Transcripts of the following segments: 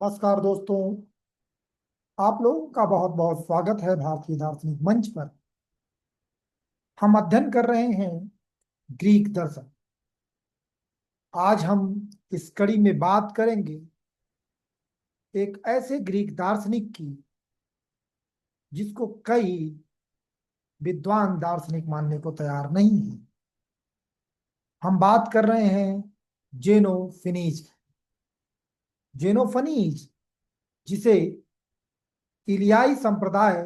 नमस्कार दोस्तों। आप लोगों का बहुत बहुत स्वागत है भारतीय दार्शनिक मंच पर। हम अध्ययन कर रहे हैं ग्रीक दर्शन। आज हम इस कड़ी में बात करेंगे एक ऐसे ग्रीक दार्शनिक की जिसको कई विद्वान दार्शनिक मानने को तैयार नहीं है। हम बात कर रहे हैं जेनोफिनीज की। जेनोफनीज जिसे इलियाई संप्रदाय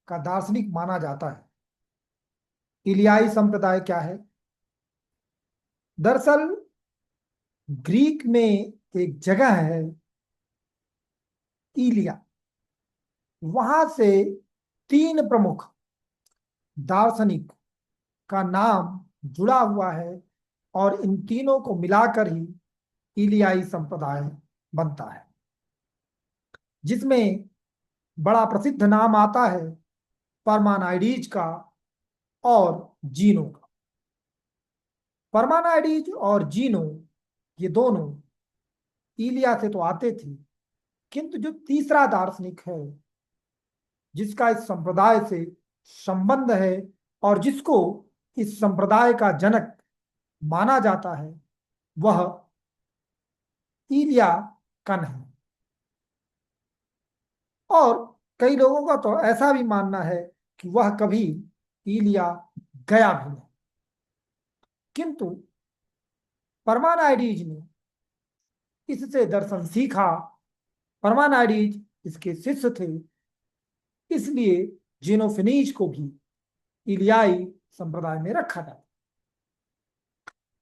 का दार्शनिक माना जाता है। इलियाई संप्रदाय क्या है? दरअसल ग्रीक में एक जगह है इलिया। वहां से तीन प्रमुख दार्शनिक का नाम जुड़ा हुआ है और इन तीनों को मिलाकर ही इलियाई संप्रदाय बनता है, जिसमें बड़ा प्रसिद्ध नाम आता है परमानाइडीज का और जीनो का। परमानाइडीज और जीनो ये दोनों इलिया से तो आते थे, किंतु जो तीसरा दार्शनिक है जिसका इस संप्रदाय से संबंध है और जिसको इस संप्रदाय का जनक माना जाता है, वह इलिया कन है। और कई लोगों का तो ऐसा भी मानना है कि वह कभी इलिया गया भी नहीं। किंतु परमानाइडीज ने इससे दर्शन सीखा। परमानाइडीज इसके शिष्य थे, इसलिए जेनोफिनीज को भी इलियाई संप्रदाय में रखा जाता।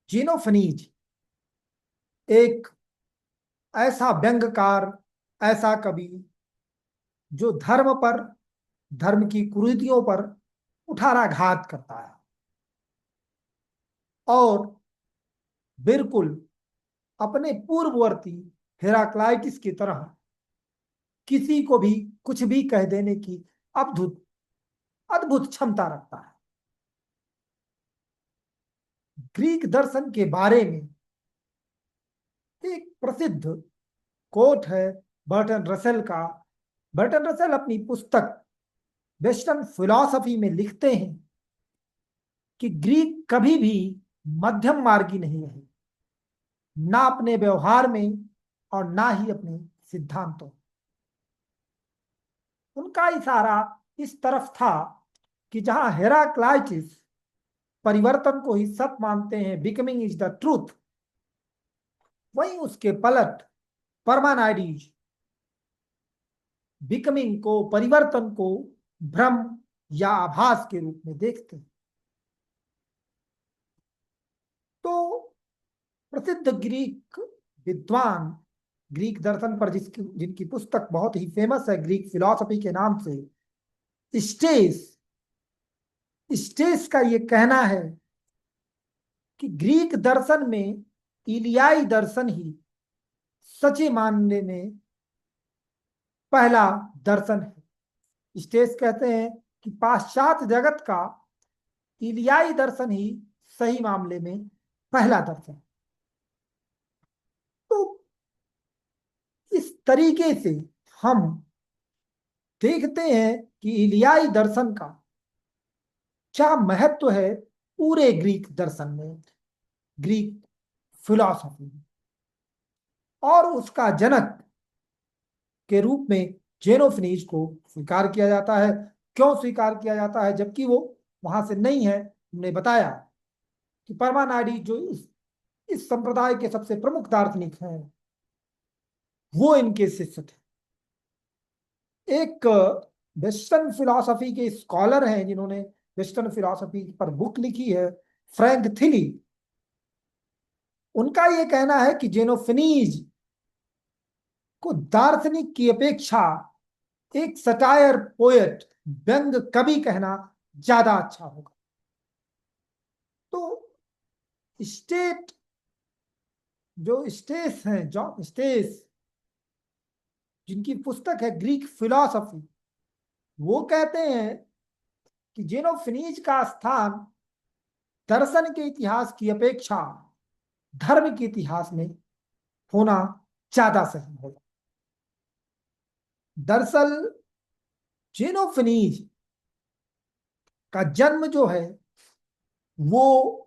जेनोफिनीज एक ऐसा व्यंग्यकार, ऐसा कवि जो धर्म पर, धर्म की कुरीतियों पर कुठाराघात करता है और बिल्कुल अपने पूर्ववर्ती हेराक्लाइटिस की तरह किसी को भी कुछ भी कह देने की अद्भुत अद्भुत क्षमता रखता है। ग्रीक दर्शन के बारे में एक प्रसिद्ध कोट है बर्टन रसेल का। बर्टन रसेल अपनी पुस्तक वेस्टर्न फिलॉसफी में लिखते हैं कि ग्रीक कभी भी मध्यम मार्गी नहीं रहे, ना अपने व्यवहार में और ना ही अपने सिद्धांतों। उनका इशारा इस तरफ था कि जहां हेराक्लाइटिस परिवर्तन को ही सत्य मानते हैं, बिकमिंग इज द ट्रूथ, वहीं उसके पलट परमानाइडीज बिकमिंग को, परिवर्तन को भ्रम या आभास के रूप में देखते हैं। तो प्रसिद्ध ग्रीक विद्वान, ग्रीक दर्शन पर जिसकी जिनकी पुस्तक बहुत ही फेमस है ग्रीक फिलॉसफी के नाम से, स्टेस स्टेस का ये कहना है कि ग्रीक दर्शन में इलियाई दर्शन ही सच्चे मानने में पहला दर्शन है। स्टेस कहते हैं कि पाश्चात्य जगत का इलियाई दर्शन ही सही मामले में पहला दर्शन। तो इस तरीके से हम देखते हैं कि इलियाई दर्शन का क्या महत्व है पूरे ग्रीक दर्शन में, ग्रीक फिलॉसफी में। और उसका जनक के रूप में जेनोफिनीज को स्वीकार किया जाता है। क्यों स्वीकार किया जाता है जबकि वो वहां से नहीं है? हमने बताया कि परमानाइडी जो इस संप्रदाय के सबसे प्रमुख दार्शनिक हैं, वो इनके शिष्य थे। एक वेस्टर्न फिलॉसफी के स्कॉलर हैं जिन्होंने वेस्टर्न फिलॉसफी पर बुक लिखी है, फ्रैंक थिली। उनका यह कहना है कि जेनोफिनीज को दार्शनिक की अपेक्षा एक सटायर पोएट, व्यंग कवि कहना ज्यादा अच्छा होगा। तो स्टेट जो स्टेस हैं, जॉन स्टेस, जिनकी पुस्तक है ग्रीक फिलॉसफी, वो कहते हैं कि जेनोफिनीज का स्थान दर्शन के इतिहास की अपेक्षा धर्म के इतिहास में होना ज्यादा सही होगा। दरअसल जेनोफिनीज का जन्म जो है वो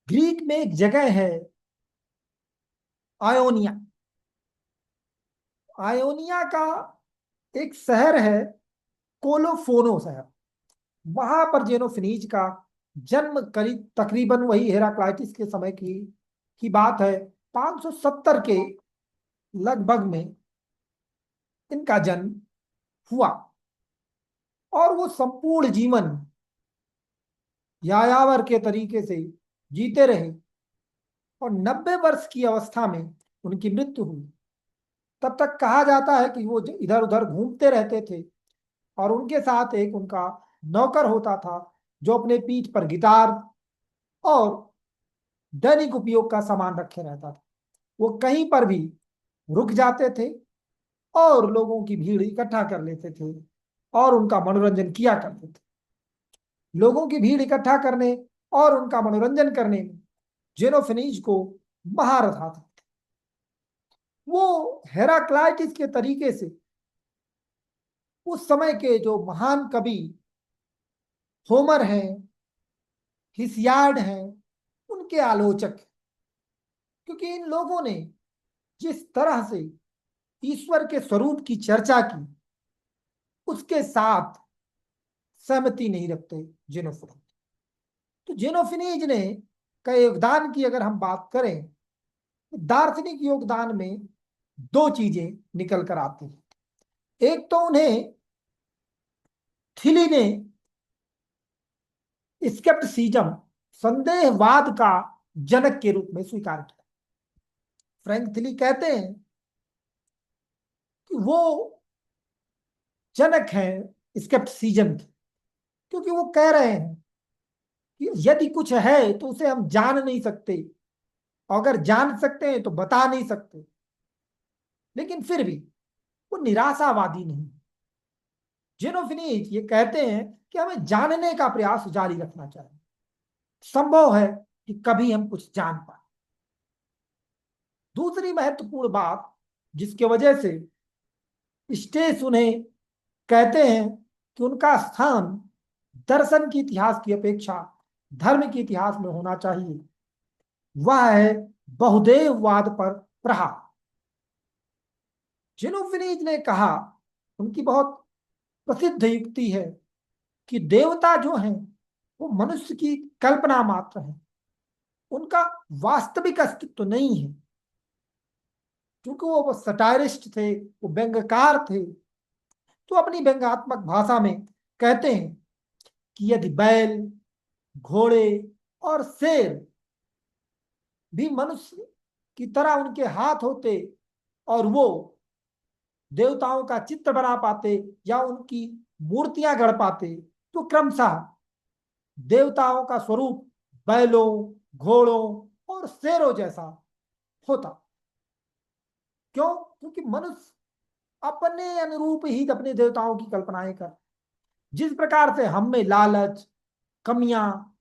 ग्रीक में एक जगह है, आयोनिया। आयोनिया का एक शहर है, कोलोफोनो शहर। वहां पर जेनोफिनीज का जन्म करीब तकरीबन वही हेराक्लाइटिस के समय की बात है, 570 के लगभग में इनका जन्म हुआ। और वो संपूर्ण जीवन यायावर के तरीके से जीते रहे और 90 वर्ष की अवस्था में उनकी मृत्यु हुई। तब तक कहा जाता है कि वो इधर उधर घूमते रहते थे और उनके साथ एक उनका नौकर होता था जो अपने पीठ पर गिटार और दैनिक उपयोग का सामान रखे रहता था। वो कहीं पर भी रुक जाते थे और लोगों की भीड़ इकट्ठा कर लेते थे और उनका मनोरंजन किया करते थे। लोगों की भीड़ इकट्ठा करने और उनका मनोरंजन करने में जेनोफिनीज को महारत हासिल थी। वो हेराक्लाइटिस के तरीके से उस समय के जो महान कवि होमर हैं, हिसियाड हैं, उनके आलोचक। क्योंकि इन लोगों ने जिस तरह से ईश्वर के स्वरूप की चर्चा की उसके साथ सहमति नहीं रखते जेनोफिनीज। तो जेनोफिनीज ने का योगदान की अगर हम बात करें तो दार्शनिक योगदान में दो चीजें निकल कर आती हैं। एक तो उन्हें थिली ने स्केप्टिसिज्म, संदेहवाद का जनक के रूप में स्वीकार किया। फ्रैंक थिली कहते हैं कि वो जनक हैं स्केप्टिसिज्म के, क्योंकि वो कह रहे हैं कि यदि कुछ है तो उसे हम जान नहीं सकते, अगर जान सकते हैं तो बता नहीं सकते। लेकिन फिर भी वो निराशावादी नहीं। जेनोफिनीज ये कहते हैं कि हमें जानने का प्रयास जारी रखना चाहिए। संभव है कि कभी हम कुछ जान पाए। दूसरी महत्वपूर्ण बात जिसके वजह से स्टेस उन्हें कहते हैं कि उनका स्थान दर्शन के इतिहास की अपेक्षा धर्म के इतिहास में होना चाहिए, वह है बहुदेववाद पर प्रहार। जेनोफिनीज ने कहा, उनकी बहुत प्रसिद्ध युक्ति है कि देवता जो हैं वो मनुष्य की कल्पना मात्र है, उनका वास्तविक अस्तित्व तो नहीं है। क्योंकि वो सटायरिस्ट थे, वो व्यंग्यकार थे, तो अपनी व्यंग्यात्मक भाषा में कहते हैं कि यदि बैल, घोड़े और शेर भी मनुष्य की तरह उनके हाथ होते और वो देवताओं का चित्र बना पाते या उनकी मूर्तियां गढ़ पाते, तो क्रमशः देवताओं का स्वरूप बैलों, घोड़ों और शेरों जैसा होता। क्यों? क्योंकि मनुष्य अपने अनुरूप ही अपने देवताओं की कल्पनाएं कर। जिस प्रकार से हम में लालच, कमियां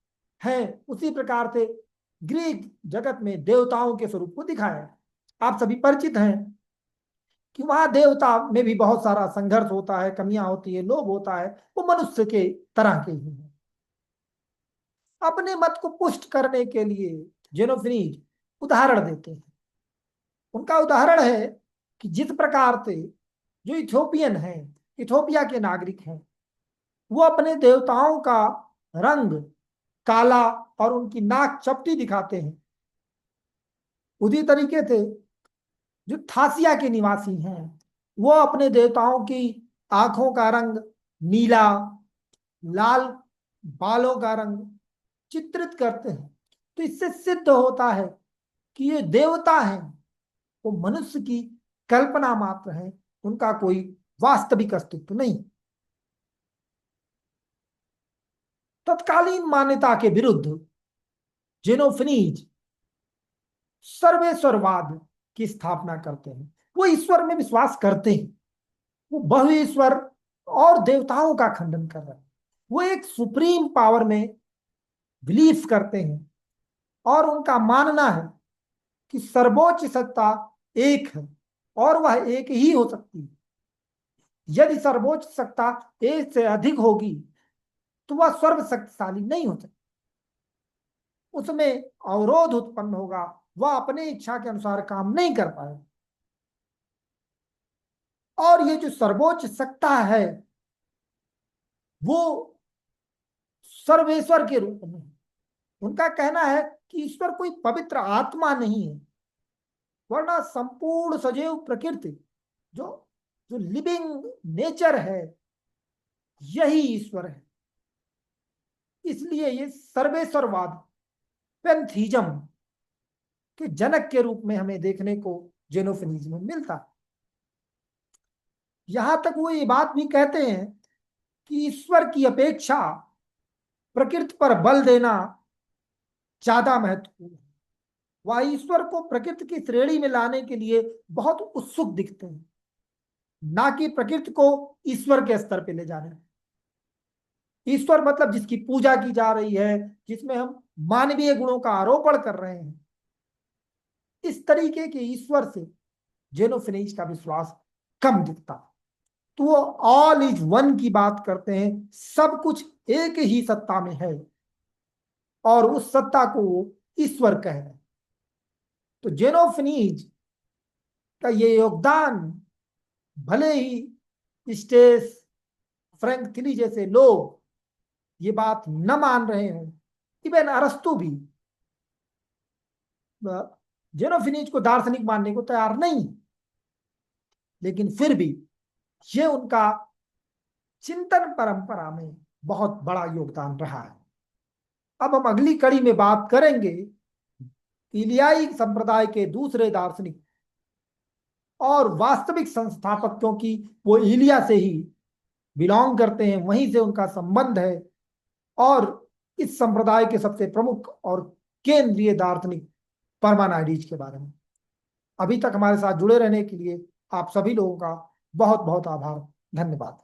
हैं, उसी प्रकार से ग्रीक जगत में देवताओं के स्वरूप को दिखाया है। आप सभी परिचित हैं कि वहां देवता में भी बहुत सारा संघर्ष होता है, कमियां होती है, लोभ होता है, वो मनुष्य के तरह के ही है। अपने मत को पुष्ट करने के लिए जेनोफिनीज उदाहरण देते हैं। उनका उदाहरण है कि जिस प्रकार से जो इथोपियन हैं, इथोपिया के नागरिक हैं, वो अपने देवताओं का रंग काला और उनकी नाक चपटी दिखाते हैं, उसी तरीके से जो थासिया के निवासी हैं वो अपने देवताओं की आंखों का रंग नीला, लाल बालों का रंग चित्रित करते हैं। तो इससे सिद्ध होता है कि ये देवता हैं वो मनुष्य की कल्पना मात्र है, उनका कोई वास्तविक अस्तित्व नहीं। तत्कालीन मान्यता के विरुद्ध जेनोफिनीज सर्वेश्वरवाद की स्थापना करते हैं। वो ईश्वर में विश्वास करते हैं, वो बहु ईश्वर और देवताओं का खंडन कर रहे हैं। वो एक सुप्रीम पावर में बिलीव करते हैं और उनका मानना है कि सर्वोच्च सत्ता एक है और वह एक ही हो सकती है। यदि सर्वोच्च सत्ता एक से अधिक होगी तो वह सर्वशक्तिशाली नहीं हो सकती, उसमें अवरोध उत्पन्न होगा, वह अपनी इच्छा के अनुसार काम नहीं कर पाएगा। और ये जो सर्वोच्च सत्ता है वो सर्वेश्वर के रूप में, उनका कहना है कि ईश्वर कोई पवित्र आत्मा नहीं है, वरना संपूर्ण सजीव प्रकृति जो जो लिविंग नेचर है यही ईश्वर है। इसलिए ये सर्वेश्वरवाद पैंथीज्म के जनक के रूप में हमें देखने को जेनोफिनीज में मिलता। यहां तक वो ये बात भी कहते हैं कि ईश्वर की अपेक्षा प्रकृति पर बल देना ज्यादा महत्वपूर्ण है। वह ईश्वर को प्रकृति की श्रेणी में लाने के लिए बहुत उत्सुक दिखते हैं, ना कि प्रकृति को ईश्वर के स्तर पर ले जाने में। ईश्वर मतलब जिसकी पूजा की जा रही है, जिसमें हम मानवीय गुणों का आरोपण कर रहे हैं, इस तरीके के ईश्वर से जेनोफिनीज का विश्वास कम दिखता। तो वो ऑल इज वन की बात करते हैं, सब कुछ एक ही सत्ता में है और उस सत्ता को ईश्वर कह रहे हैं। तो जेनोफिनीज का ये योगदान, भले ही स्टेस फ्रैंक थिली जैसे लोग ये बात न मान रहे हों, इवन अरस्तु भी जेनोफिनीज को दार्शनिक मानने को तैयार नहीं, लेकिन फिर भी ये उनका चिंतन परंपरा में बहुत बड़ा योगदान रहा है। अब हम अगली कड़ी में बात करेंगे इलियाई संप्रदाय के दूसरे दार्शनिक और वास्तविक संस्थापक, क्योंकि वो इलिया से ही बिलोंग करते हैं, वहीं से उनका संबंध है, और इस संप्रदाय के सबसे प्रमुख और केंद्रीय दार्शनिक परमानाइडिज के बारे में। अभी तक हमारे साथ जुड़े रहने के लिए आप सभी लोगों का बहुत बहुत आभार, धन्यवाद।